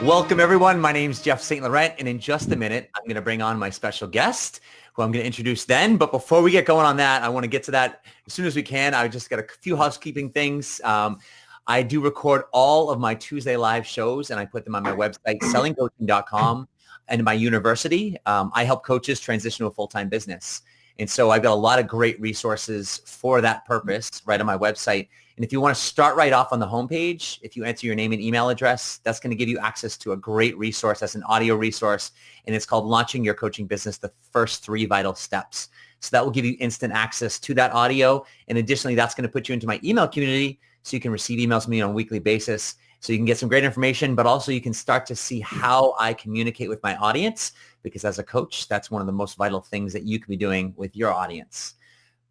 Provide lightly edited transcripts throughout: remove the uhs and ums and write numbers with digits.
Welcome, everyone. My name's Jeff St Laurent, and in just a minute, I'm going to bring on my special guest, who I'm going to introduce then. But before we get going on that, I want to get to that as soon as we can. I just got a few housekeeping things. I do record all of my Tuesday live shows, and I put them on my website, sellingcoaching.com, and my university. I help coaches transition to a full-time business. And so I've got a lot of great resources for that purpose right on my website. And if you want to start right off on the homepage, if you enter your name and email address, that's going to give you access to a great resource. That's an audio resource, and it's called Launching Your Coaching Business, the First 3 Vital Steps. So that will give you instant access to that audio. And additionally, that's going to put you into my email community so you can receive emails from me on a weekly basis. So you can get some great information, but also you can start to see how I communicate with my audience, because as a coach, that's one of the most vital things that you can be doing with your audience.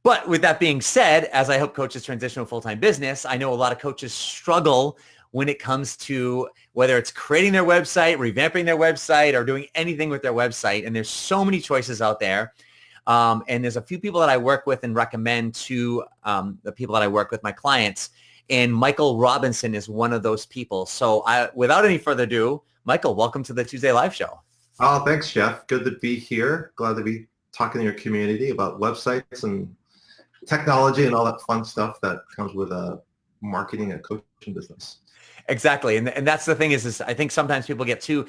But with that being said, as I help coaches transition to a full-time business, I know a lot of coaches struggle when it comes to whether it's creating their website, revamping their website, or doing anything with their website. And there's so many choices out there. And there's a few people that I work with and recommend to the people that I work with, my clients. And Michael Robinson is one of those people. So without any further ado, Michael, welcome to the Tuesday Live Show. Oh, thanks, Jeff. Good to be here. Glad to be talking to your community about websites and technology and all that fun stuff that comes with marketing a coaching business. Exactly. And that's the thing is I think sometimes people get too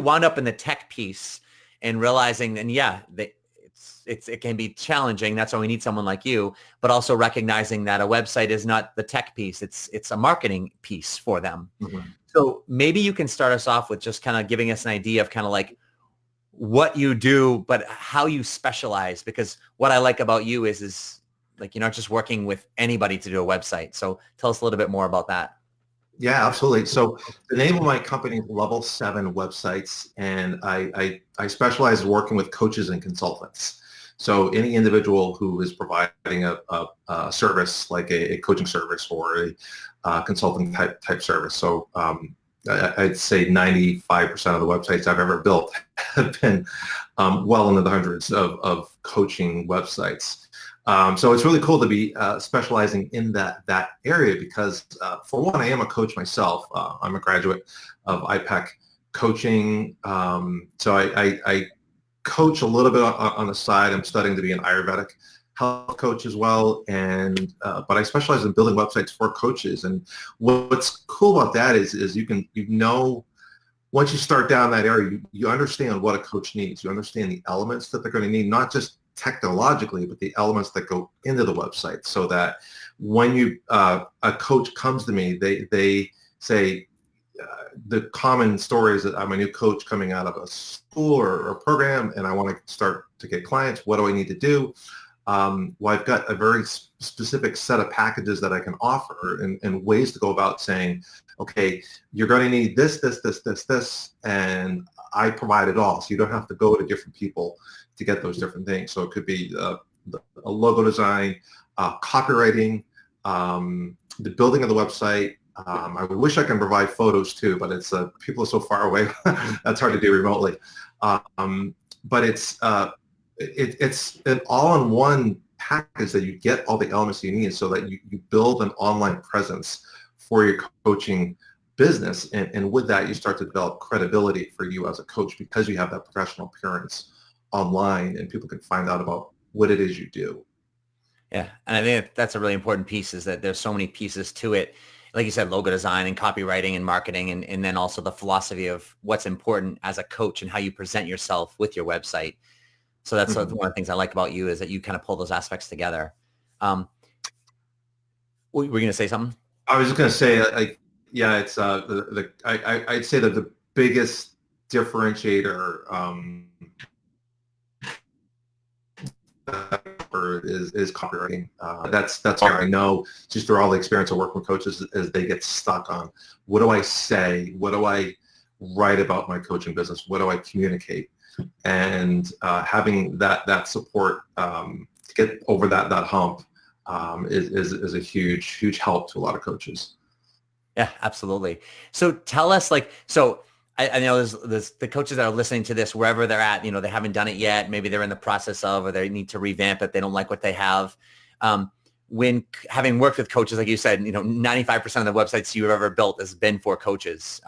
wound up in the tech piece and realizing, and yeah, it can be challenging. That's why we need someone like you, but also recognizing that a website is not the tech piece. It's a marketing piece for them. Mm-hmm. So maybe you can start us off with just kind of giving us an idea of kind of like what you do, but how you specialize, because what I like about you is like, you're not just working with anybody to do a website. So tell us a little bit more about that. Yeah, absolutely. So the name of my company is Level 7 Websites, and I specialize in working with coaches and consultants. So any individual who is providing a service like a coaching service or a consulting type service. So I'd say 95% of the websites I've ever built have been well into the hundreds of coaching websites. So it's really cool to be specializing in that area because, for one, I am a coach myself. I'm a graduate of IPEC coaching. So I coach a little bit on the side. I'm studying to be an Ayurvedic health coach as well. But I specialize in building websites for coaches. And what's cool about that is once you start down that area, you understand what a coach needs. You understand the elements that they're going to need, not just technologically, but the elements that go into the website, so that when a coach comes to me, they say the common story is that I'm a new coach coming out of a school or a program, and I want to start to get clients. What do I need to do? Well, I've got a very specific set of packages that I can offer and ways to go about saying, okay, you're going to need this, and I provide it all. So you don't have to go to different people to get those different things. So it could be a logo design, copywriting, the building of the website. I wish I can provide photos too, but it's people are so far away. That's hard to do remotely. But it's an all-in-one package that you get all the elements you need, so that you build an online presence for your coaching business. And with that, you start to develop credibility for you as a coach, because you have that professional appearance online and people can find out about what it is you do. Yeah. And I think that's a really important piece, is that there's so many pieces to it. Like you said, logo design and copywriting and marketing, and then also the philosophy of what's important as a coach and how you present yourself with your website. So that's one of the things I like about you, is that you kind of pull those aspects together. Were you going to say something? I was just going to say, it's I'd say that the biggest differentiator is copywriting. That's where I know, just through all the experience of working with coaches, as they get stuck on, what do I say? What do I write about my coaching business? What do I communicate? And having that support to get over that hump is a huge help to a lot of coaches. Yeah, absolutely. So tell us, I know there's the coaches that are listening to this wherever they're at, they haven't done it yet. Maybe they're in the process of, or they need to revamp it. They don't like what they have. having worked with coaches, like you said, 95% of the websites you've ever built has been for coaches.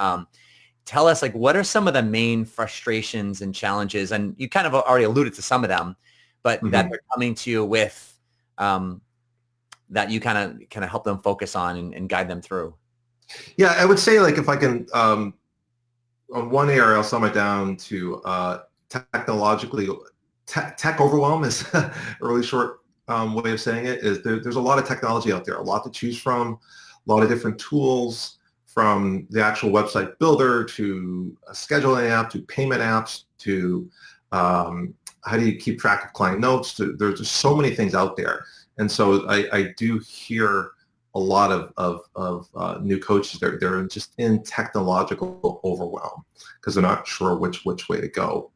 Tell us, like, what are some of the main frustrations and challenges? And you kind of already alluded to some of them, but that they're coming to you with, that you kind of help them focus on and guide them through. Yeah, I would say, like, if I can, on one area, I'll sum it down to technologically, tech overwhelm is a really short way of saying it. Is there's a lot of technology out there, a lot to choose from, a lot of different tools, from the actual website builder to a scheduling app to payment apps to how do you keep track of client notes. There's just so many things out there. And so I do hear a lot of new coaches, they're just in technological overwhelm because they're not sure which way to go.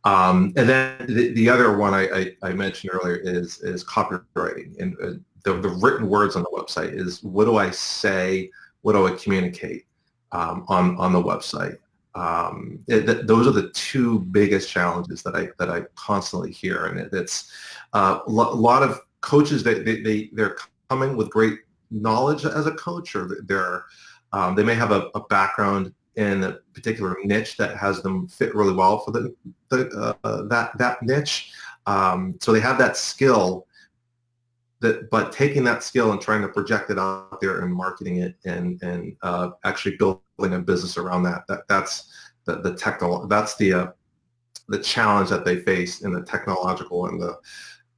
And then the other one I mentioned earlier is copywriting, and the written words on the website is, what do I say? What do I communicate on the website? Those are the two biggest challenges that I constantly hear, and it's a lot of coaches they're coming with great knowledge as a coach, or they may have a background in a particular niche that has them fit really well for that niche. So they have that skill. But taking that skill and trying to project it out there and marketing it and actually building a business around that's the challenge that they face in the technological and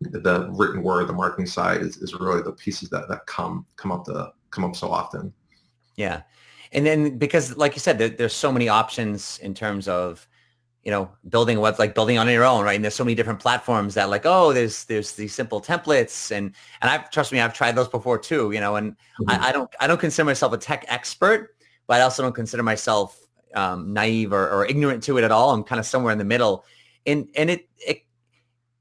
the written word, the marketing side is really the pieces that come up so often. Yeah. And then, because like you said, there's so many options in terms of, building a website, like building on your own, right? And there's so many different platforms that, like, oh, there's these simple templates, and trust me, I've tried those before too, and I don't consider myself a tech expert, but I also don't consider myself naive or ignorant to it at all. I'm kind of somewhere in the middle, and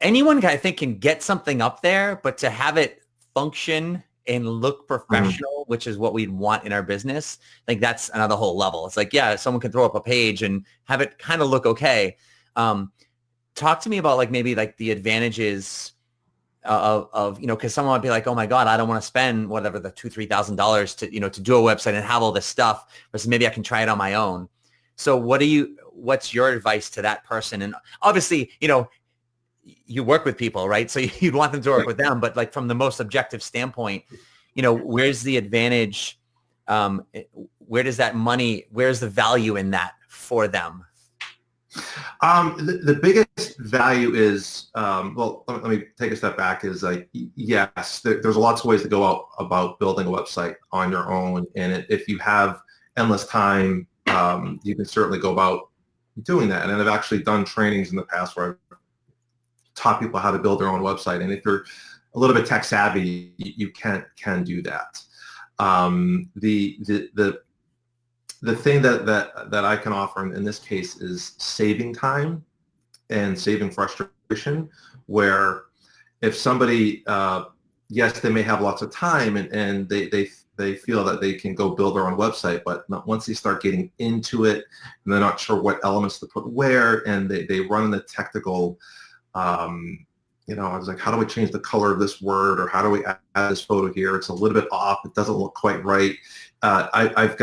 anyone, I think, can get something up there, but to have it function and look professional, which is what we'd want in our business, like, that's another whole level. It's like, yeah, someone can throw up a page and have it kind of look okay. Talk to me about, like, maybe like the advantages of because someone might be like, oh my God, I don't want to spend whatever the $2,000-$3,000 to do a website and have all this stuff, versus maybe I can try it on my own. So what's your advice to that person? And obviously, you work with people, right? So you'd want them to work with them, but, like, from the most objective standpoint, where's the advantage? Where's the value in that for them? The biggest value is, well, let me take a step back, is, like, yes, there's lots of ways to go about building a website on your own. And if you have endless time, you can certainly go about doing that. And I've actually done trainings in the past where I've taught people how to build their own website. And if you're a little bit tech savvy, you can do that. The thing that I can offer in this case is saving time and saving frustration, where if somebody, yes, they may have lots of time and they feel that they can go build their own website, but once they start getting into it and they're not sure what elements to put where, and they run the technical, I was like, how do we change the color of this word, or how do we add this photo here? It's a little bit off. It doesn't look quite right. I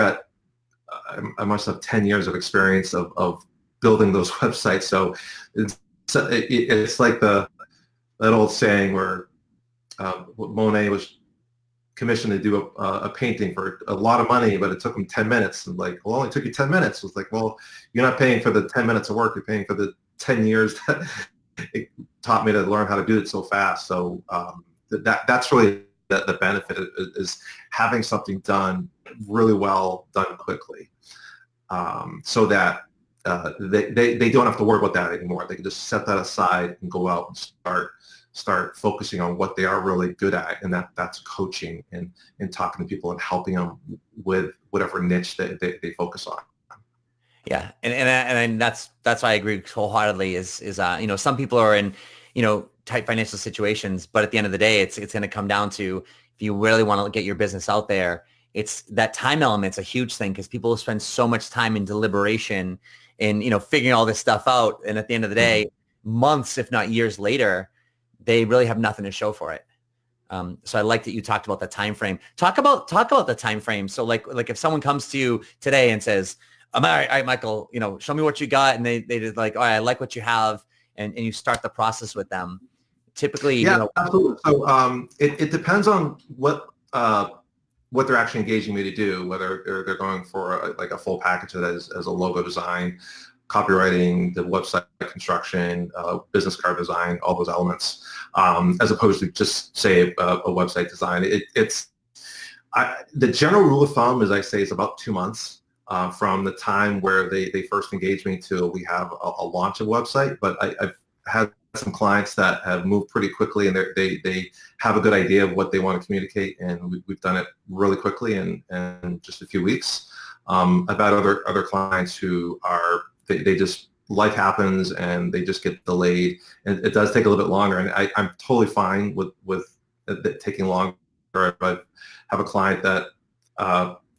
must have 10 years of experience of building those websites. So it's like that old saying where Monet was commissioned to do a painting for a lot of money, but it took him 10 minutes. And, like, well, it only took you 10 minutes. It was like, well, you're not paying for the 10 minutes of work. You're paying for the 10 years that it taught me to learn how to do it so fast. So that's really the benefit is having something done really well, done quickly, so that they don't have to worry about that anymore. They can just set that aside and go out and start focusing on what they are really good at, and that's coaching and talking to people and helping them with whatever niche they focus on. Yeah, and that's why I agree wholeheartedly. Is some people are in tight financial situations, but at the end of the day, it's going to come down to, if you really want to get your business out there, it's that time element's a huge thing, because people spend so much time in deliberation and figuring all this stuff out, and at the end of the day, months if not years later, they really have nothing to show for it. So I like that you talked about the time frame. Talk about the time frame. So like if someone comes to you today and says, all right, Michael, show me what you got. And they did like, all right, I like what you have. And you start the process with them. Typically, yeah, absolutely. So it depends on what they're actually engaging me to do, whether they're going for like a full package as a logo design, copywriting, the website construction, business card design, all those elements, as opposed to just say a website design. The general rule of thumb, as I say, is about 2 months from the time where they first engage me till we have a launch of website. But I've had some clients that have moved pretty quickly, and they have a good idea of what they want to communicate, and we've done it really quickly in just a few weeks. I've had other clients who are they just, life happens and they just get delayed, and it does take a little bit longer, and I'm totally fine with it taking longer. I have a client that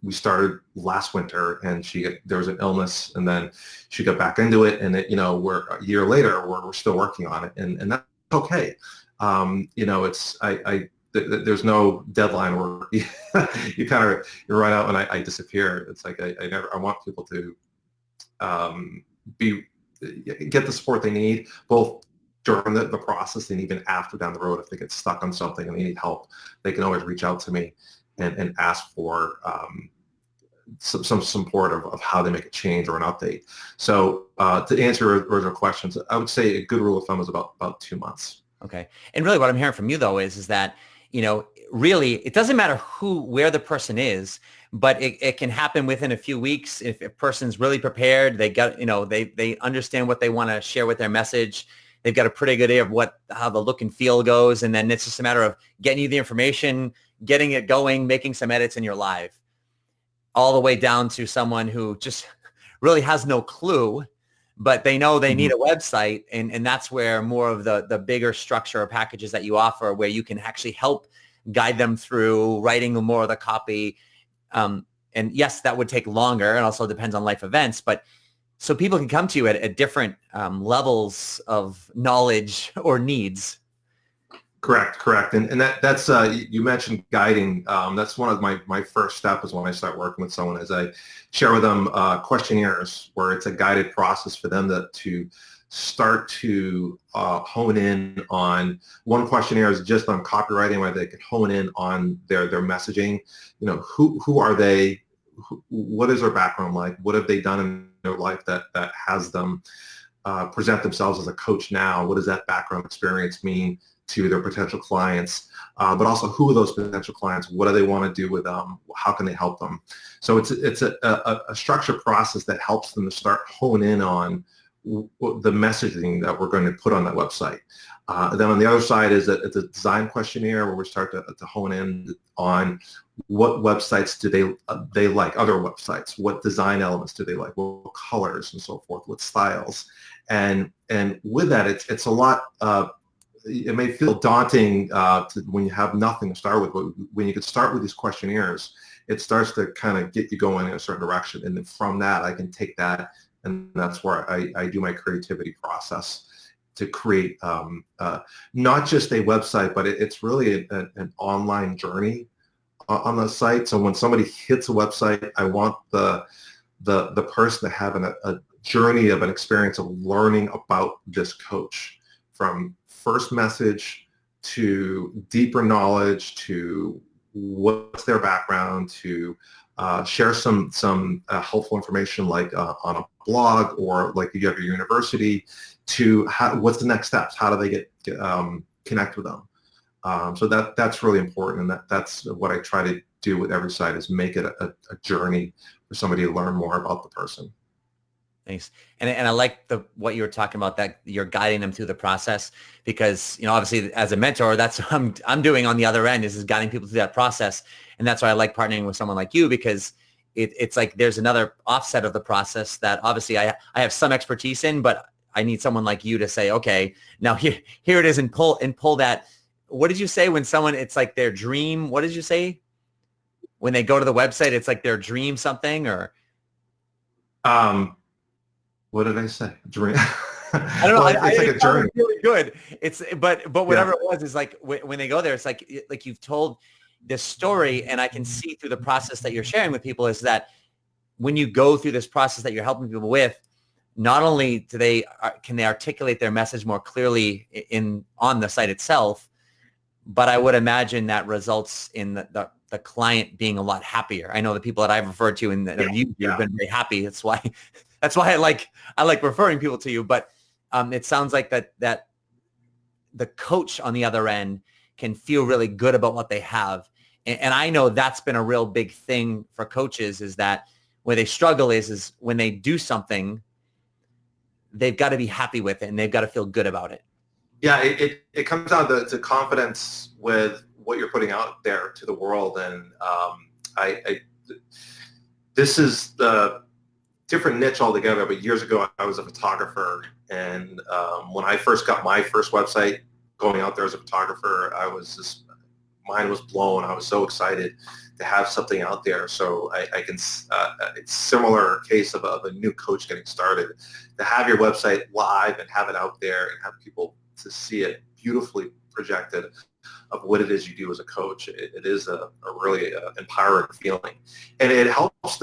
we started last winter, and there was an illness, and then she got back into it, and we're a year later, we're still working on it, and that's okay. There's no deadline where you run out and I disappear. It's like I want people to get the support they need, both during the process and even after down the road. If they get stuck on something and they need help, they can always reach out to me and ask for some support of how they make a change or an update. So to answer your questions, I would say a good rule of thumb is about 2 months. Okay. And really what I'm hearing from you though is that, really it doesn't matter where the person is, but it can happen within a few weeks. If a person's really prepared, they got, they understand what they want to share with their message. They've got a pretty good idea of how the look and feel goes. And then it's just a matter of getting you the information, getting it going, making some edits, and you're live. All the way down to someone who just really has no clue, but they know they need a website. And that's where more of the bigger structure or packages that you offer, where you can actually help guide them through writing more of the copy. And yes, that would take longer, and also depends on life events, but so people can come to you at different levels of knowledge or needs. Correct. And that's, you mentioned guiding. That's one of my first step is when I start working with someone, is I share with them questionnaires where it's a guided process for them to start to hone in on. One questionnaire is just on copywriting, where they can hone in on their messaging. Who are they? What is their background like? What have they done in their life that has them present themselves as a coach now? What does that background experience mean to their potential clients? But also, who are those potential clients? What do they want to do with them? How can they help them? So it's a structured process that helps them to start hone in on the messaging that we're going to put on that website. Then on the other side is it's a design questionnaire where we start to hone in on what websites do they like, other websites, what design elements do they like, what colors and so forth, what styles. And with that, it's a lot, it may feel daunting when you have nothing to start with, but when you can start with these questionnaires, it starts to kind of get you going in a certain direction. And then from that, I can take that, and that's where I do my creativity process to create not just a website, but it's really an online journey on the site. So when somebody hits a website, I want the person to have a journey of an experience of learning about this coach, from first message to deeper knowledge to what's their background, to share some helpful information like on a blog, or like you have your university, to what's the next steps, how do they get connect with them. So that's really important, and that's what I try to do with every site, is make it a journey for somebody to learn more about the person. Thanks. And I like what you were talking about, that you're guiding them through the process, because, obviously as a mentor, that's what I'm doing on the other end, is guiding people through that process. And that's why I like partnering with someone like you, because it's like there's another offset of the process that obviously I have some expertise in, but I need someone like you to say, okay, now here it is, and pull that. What did you say when someone, it's like their dream? What did you say? When they go to the website, it's like their dream something, or? What did I say? Dream. I don't know. Well, it's like It a sounded journey. really good. But whatever Yeah. it was is like when they go there, it's like you've told this story, and I can see through the process that you're sharing with people is that when you go through this process that you're helping people with, not only can they articulate their message more clearly on the site itself, but I would imagine that results in the client being a lot happier. I know the people that I've referred to and that have used you have been very happy. That's why I like referring people to you. But it sounds like that the coach on the other end can feel really good about what they have. And I know that's been a real big thing for coaches, is that where they struggle is when they do something, they've got to be happy with it and they've got to feel good about it. Yeah, it comes down to confidence with what you're putting out there to the world. And this is the different niche altogether, but years ago I was a photographer, and when I first got my first website going out there as a photographer, mind was blown. I was so excited to have something out there. So I can, it's similar case of a new coach getting started, to have your website live and have it out there and have people to see it beautifully projected of what it is you do as a coach. It is a really empowering feeling, and it helps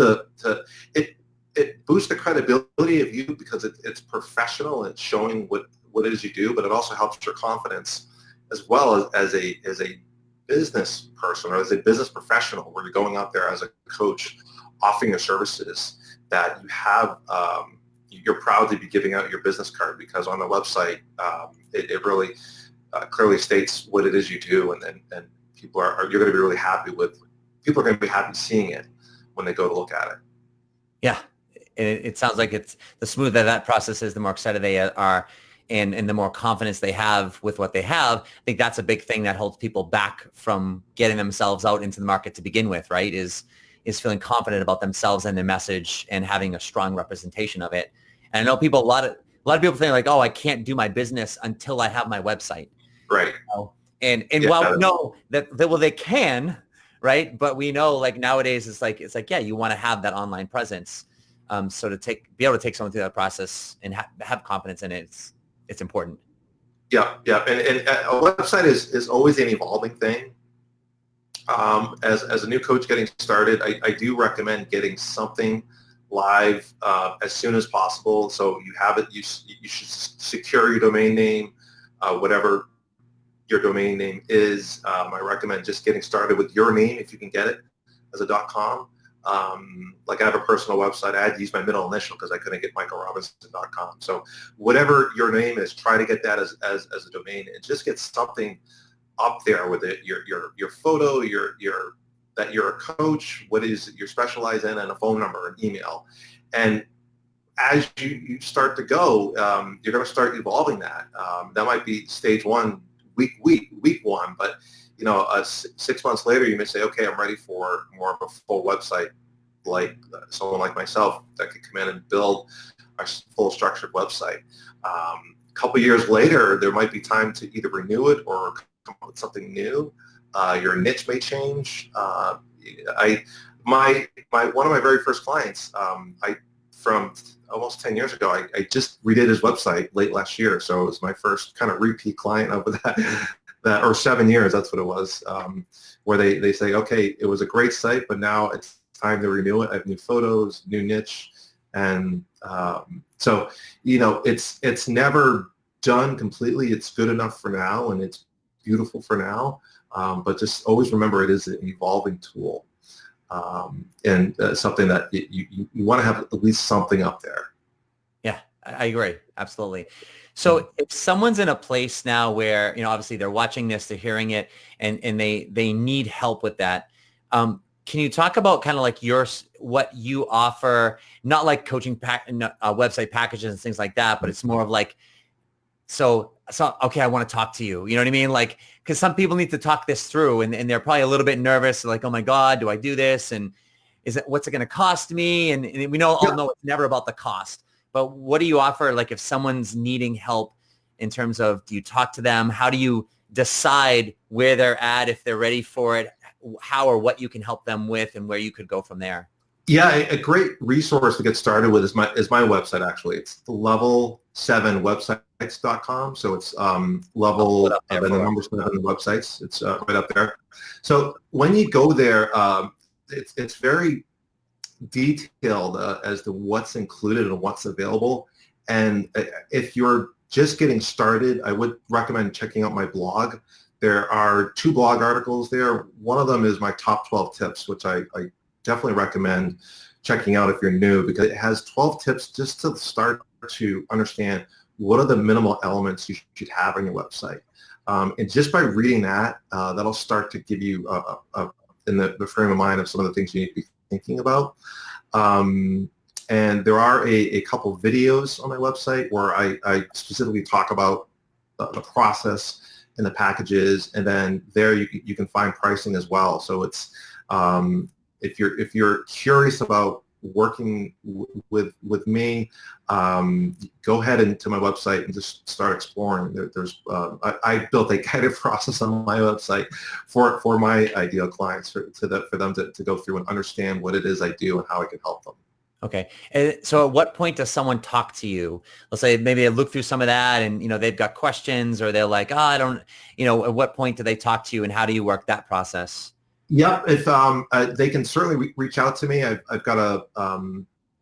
it boosts the credibility of you because it's professional and it's showing what it is you do, but it also helps your confidence as well as a business person or as a business professional, where you're going out there as a coach offering your services, that you have you're proud to be giving out your business card, because on the website it really clearly states what it is you do, and people you're going to be really happy with. People are going to be happy seeing it when they go to look at it. Yeah. And it sounds like it's the smoother that process is, the more excited they are, and the more confidence they have with what they have. I think that's a big thing that holds people back from getting themselves out into the market to begin with, right? Is feeling confident about themselves and their message and having a strong representation of it. And I know a lot of people think like, oh, I can't do my business until I have my website. Right. And while we know that well, they can, right? But we know like nowadays it's like, yeah, you want to have that online presence. So to be able to take someone through that process and have confidence in it, it's important. Yeah, yeah, and a website is always an evolving thing. As a new coach getting started, I do recommend getting something live as soon as possible. So you have it. You should secure your domain name, whatever your domain name is. I recommend just getting started with your name if you can get it as a .com. Like I have a personal website. I had to use my middle initial because I couldn't get michaelrobinson.com. So whatever your name is, try to get that as a domain, and just get something up there with it. Your photo, that you're a coach, what is it you're specialized in, and a phone number and email. And as you start to go, you're going to start evolving that. That might be stage one, week one, but 6 months later, you may say, okay, I'm ready for more of a full website, like someone like myself that could come in and build a full structured website. A couple years later, there might be time to either renew it or come up with something new. Your niche may change. One of my very first clients, from almost 10 years ago, I just redid his website late last year. So it was my first kind of repeat client of that, or 7 years, that's what it was, where they say, okay, it was a great site, but now it's time to renew it. I have new photos, new niche. And so, it's never done completely. It's good enough for now, and it's beautiful for now. But just always remember, it is an evolving tool, and something that you want to have at least something up there. Yeah, I agree. Absolutely. So if someone's in a place now where, obviously they're watching this, they're hearing it, and they need help with that, can you talk about kind of like what you offer, not like coaching website packages and things like that, but it's more of like, so okay, I want to talk to you. You know what I mean? Like, because some people need to talk this through, and they're probably a little bit nervous, like, oh my God, do I do this? And what's it going to cost me? And we all know it's never about the cost. But what do you offer? Like if someone's needing help in terms of, do you talk to them? How do you decide where they're at, if they're ready for it, how or what you can help them with, and where you could go from there? Yeah, a great resource to get started with is my website. Actually, it's level7websites.com. So it's I'll pull it level up there and the for number 7 websites. It's right up there. So when you go there, it's very detailed as to what's included and what's available. And if you're just getting started, I would recommend checking out my blog. There are 2 blog articles there. One of them is my top 12 tips, which I definitely recommend checking out if you're new, because it has 12 tips just to start to understand what are the minimal elements you should have on your website. And just by reading that, that'll start to give you in the frame of mind of some of the things you need to be thinking about. And there are a couple videos on my website where I specifically talk about the process and the packages, and then there you can find pricing as well. So it's if you're curious about working with me, go ahead into my website and just start exploring. I built a guided process on my website for my ideal clients for them to go through and understand what it is I do and how I can help them. Okay. And so at what point does someone talk to you? Let's say maybe they look through some of that and, they've got questions, or they're like, I don't, at what point do they talk to you, and how do you work that process? Yep. If they can certainly reach out to me. I've got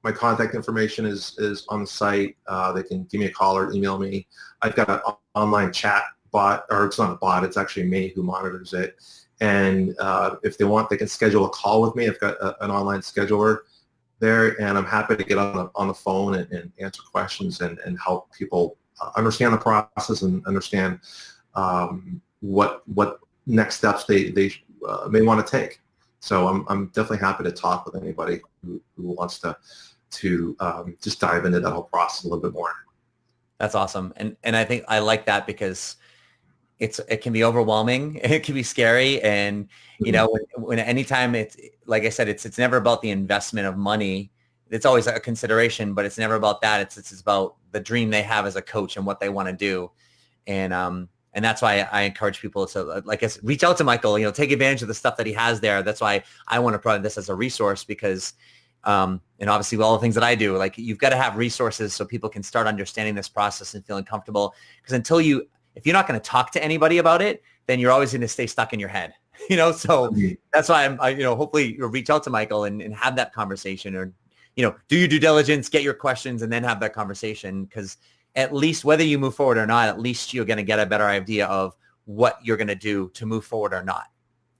my contact information is on the site. They can give me a call or email me. I've got an online chat bot, or it's not a bot, it's actually me who monitors it. And if they want, they can schedule a call with me. I've got an online scheduler there, and I'm happy to get on the phone and answer questions and help people understand the process and understand what next steps they may want to take. So I'm definitely happy to talk with anybody who wants to just dive into that whole process a little bit more. That's awesome. And I think I like that, because it can be overwhelming. It can be scary. And, when anytime it's, like I said, it's never about the investment of money. It's always a consideration, but it's never about that. It's about the dream they have as a coach and what they want to do. And that's why I encourage people to, like I said, reach out to Michael, take advantage of the stuff that he has there. That's why I want to provide this as a resource, because, and obviously with all the things that I do, like, you've got to have resources so people can start understanding this process and feeling comfortable. Because if you're not going to talk to anybody about it, then you're always going to stay stuck in your head, so that's why hopefully you'll reach out to Michael and have that conversation, or, do your due diligence, get your questions, and then have that conversation. Because at least whether you move forward or not, at least you're going to get a better idea of what you're going to do to move forward or not.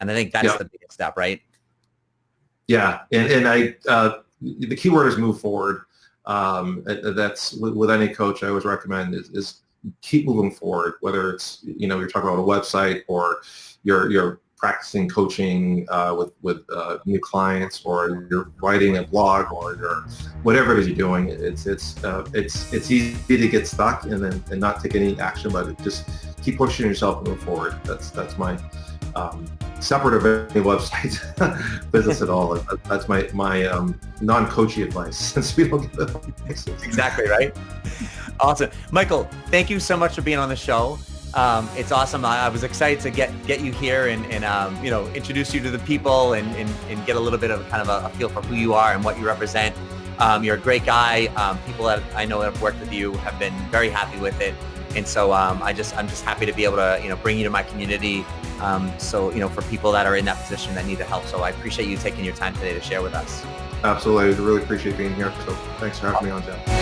And I think that's the biggest step, right? Yeah. And the key word is move forward. That's with any coach, I always recommend is keep moving forward, whether it's, you're talking about a website, or you're practicing coaching with new clients, or you're writing a blog, or you're whatever it is you're doing. It's easy to get stuck and not take any action, but just keep pushing yourself and move forward. That's my separate of any website business at all. That's my non-coachy advice, since we don't get that advice. Exactly right. Awesome. Michael, thank you so much for being on the show. It's awesome. I was excited to get you here and introduce you to the people and get a little bit of kind of a feel for who you are and what you represent. You're a great guy. People that I know that have worked with you have been very happy with it. And so I'm just happy to be able to, bring you to my community. For people that are in that position that need the help. So I appreciate you taking your time today to share with us. Absolutely. I really appreciate being here. So thanks for having me on, Jeff.